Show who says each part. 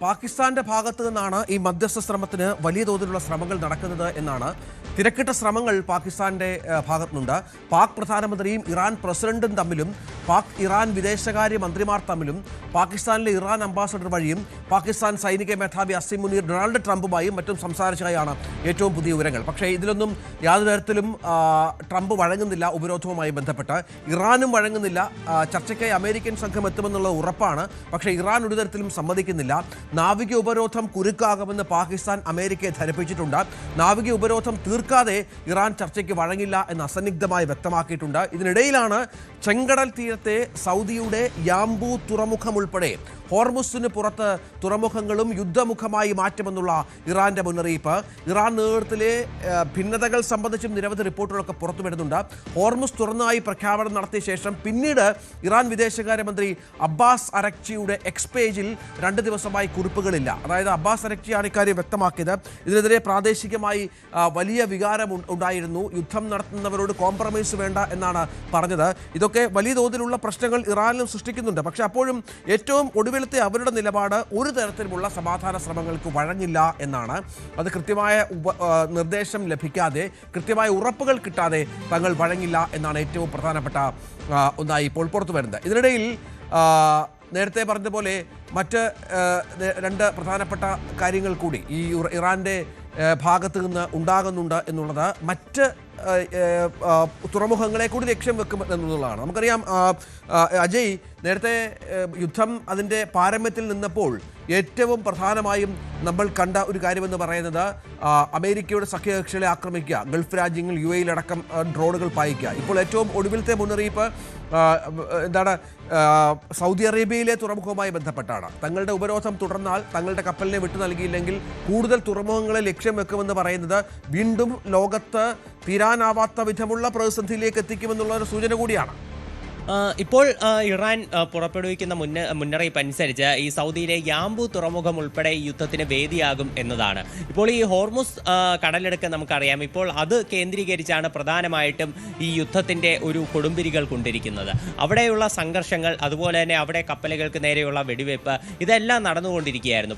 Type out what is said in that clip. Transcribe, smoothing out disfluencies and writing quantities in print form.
Speaker 1: പാകിസ്ഥാന്റെ ഭാഗത്തു നിന്നാണ് ഈ മധ്യസ്ഥ ശ്രമത്തിന് വലിയ തോതിലുള്ള ശ്രമങ്ങൾ നടക്കുന്നത് എന്നാണ്. തിരക്കിട്ട ശ്രമങ്ങൾ പാകിസ്ഥാന്റെ ഭാഗത്തുനിന്നുണ്ട്. പാക് പ്രധാനമന്ത്രിയും ഇറാൻ പ്രസിഡന്റും തമ്മിലും പാക് ഇറാൻ വിദേശകാര്യ മന്ത്രിമാർ തമ്മിലും പാകിസ്ഥാനിലെ ഇറാൻ അംബാസഡർ വഴിയും പാകിസ്ഥാൻ സൈനിക മേധാവി അസിം മുനീർ ഡൊണാൾഡ് ട്രംപുമായും മറ്റും സംസാരിച്ചതായാണ് ഏറ്റവും പുതിയ വിവരങ്ങൾ. പക്ഷേ ഇതിലൊന്നും യാതൊരു തരത്തിലും ട്രംപ് വഴങ്ങുന്നില്ല. ഉപരോധവുമായി ബന്ധപ്പെട്ട് ഇറാനും വഴങ്ങുന്നില്ല. ചർച്ചയ്ക്കായി അമേരിക്കൻ സംഘം എത്തുമെന്നുള്ള ഉറപ്പാണ്. പക്ഷേ ഇറാൻ ഒരു തരത്തിലും സമ്മതിക്കുന്നില്ല. നാവിക ഉപരോധം കുരുക്കാകുമെന്ന് പാകിസ്ഥാൻ അമേരിക്കയെ ധരിപ്പിച്ചിട്ടുണ്ട്. നാവിക ഉപരോധം തീർക്കാതെ ഇറാൻ ചർച്ചയ്ക്ക് വഴങ്ങില്ല എന്ന് അസന്നിഗ്ധമായി വ്യക്തമാക്കിയിട്ടുണ്ട്. ഇതിനിടയിലാണ് ചെങ്കടൽ തീരത്തെ സൗദിയുടെ യാംബു തുറമുഖം ഉൾപ്പെടെ ഹോർമുസിന് പുറത്ത് തുറമുഖങ്ങളും യുദ്ധമുഖമായി മാറ്റുമെന്നുള്ള ഇറാന്റെ മുന്നറിയിപ്പ്. ഇറാൻ നേതൃത്വത്തിലെ ഭിന്നതകൾ സംബന്ധിച്ചും നിരവധി റിപ്പോർട്ടുകളൊക്കെ പുറത്തു വരുന്നുണ്ട്. ഹോർമുസ് തുറന്നതായി പ്രഖ്യാപനം നടത്തിയ ശേഷം പിന്നീട് ഇറാൻ വിദേശകാര്യമന്ത്രി അബ്ബാസ് അരക്ചിയുടെ എക്സ് പേജിൽ 2 ദിവസമായി കുറിപ്പുകളില്ല. അതായത് അബ്ബാസ് അരക്ചിയാണ് ഇക്കാര്യം വ്യക്തമാക്കിയത്. ഇതിനെതിരെ പ്രാദേശികമായി വലിയ വികാരം ഉണ്ടായിരുന്നു. യുദ്ധം നടത്തുന്നവരോട് കോംപ്രമൈസ് വേണ്ട എന്നാണ് പറഞ്ഞത്. ഇതൊക്കെ വലിയ തോതിലുള്ള പ്രശ്നങ്ങൾ ഇറാനിലും സൃഷ്ടിക്കുന്നുണ്ട്. പക്ഷേ അപ്പോഴും ഏറ്റവും ഒടുവിലത്തെ അവരുടെ നിലപാട് ഒരു തരത്തിലുമുള്ള സമാധാന ശ്രമങ്ങൾക്ക് വഴങ്ങില്ല എന്നാണ്. അത് കൃത്യമായ നിർദ്ദേശം ലഭിക്കാതെ, കൃത്യമായ ഉറപ്പുകൾ കിട്ടാതെ തങ്ങൾ വഴങ്ങില്ല എന്നാണ് ഏറ്റവും പ്രധാനപ്പെട്ട ഒന്നായി ഇപ്പോൾ പുറത്തു വരുന്നത്. ഇതിനിടയിൽ നേരത്തെ പറഞ്ഞതുപോലെ മറ്റ് 2 പ്രധാനപ്പെട്ട കാര്യങ്ങൾ കൂടി ഈ ഇറാൻ്റെ ഭാഗത്ത് നിന്ന് ഉണ്ടാകുന്നുണ്ട് എന്നുള്ളത് മറ്റ് തുറമുഖങ്ങളെ കൂടി ലക്ഷ്യം വെക്കും എന്നുള്ളതാണ്. നമുക്കറിയാം അജയ്, നേരത്തെ യുദ്ധം അതിൻ്റെ പാരമ്യത്തിൽ നിന്നപ്പോൾ ഏറ്റവും പ്രധാനമായും നമ്മൾ കണ്ട ഒരു കാര്യമെന്ന് പറയുന്നത് അമേരിക്കയുടെ സഖ്യകക്ഷികളെ ആക്രമിക്കുക, ഗൾഫ് രാജ്യങ്ങൾ UAE അടക്കം ഡ്രോണുകൾ പായിക്കുക. ഇപ്പോൾ ഏറ്റവും ഒടുവിലത്തെ മുന്നറിയിപ്പ് എന്താണ്? സൗദി അറേബ്യയിലെ തുറമുഖവുമായി ബന്ധപ്പെട്ടാണ്. തങ്ങളുടെ ഉപരോധം തുടർന്നാൽ, തങ്ങളുടെ കപ്പലിനെ വിട്ടു നൽകിയില്ലെങ്കിൽ കൂടുതൽ തുറമുഖങ്ങളെ ലക്ഷ്യം വെക്കുമെന്ന് പറയുന്നത് വീണ്ടും ലോകത്ത് തീരാനാവാത്ത വിധമുള്ള പ്രതിസന്ധിയിലേക്ക് എത്തിക്കുമെന്നുള്ള ഒരു സൂചന കൂടിയാണ്.
Speaker 2: ഇപ്പോൾ ഇറാൻ പുറപ്പെടുവിക്കുന്ന മുന്നറിയിപ്പ് അനുസരിച്ച് ഈ സൗദിയിലെ യാംബു തുറമുഖം ഉൾപ്പെടെ ഈ യുദ്ധത്തിന് വേദിയാകും എന്നതാണ്. ഇപ്പോൾ ഈ ഹോർമുസ് കടലെടുക്ക് നമുക്കറിയാം. ഇപ്പോൾ അത് കേന്ദ്രീകരിച്ചാണ് പ്രധാനമായിട്ടും ഈ യുദ്ധത്തിൻ്റെ ഒരു കൊടുമ്പിരികൾ കൊണ്ടിരിക്കുന്നത്. അവിടെയുള്ള സംഘർഷങ്ങൾ, അതുപോലെ തന്നെ അവിടെ കപ്പലുകൾക്ക് നേരെയുള്ള വെടിവയ്പ്, ഇതെല്ലാം നടന്നുകൊണ്ടിരിക്കുകയായിരുന്നു.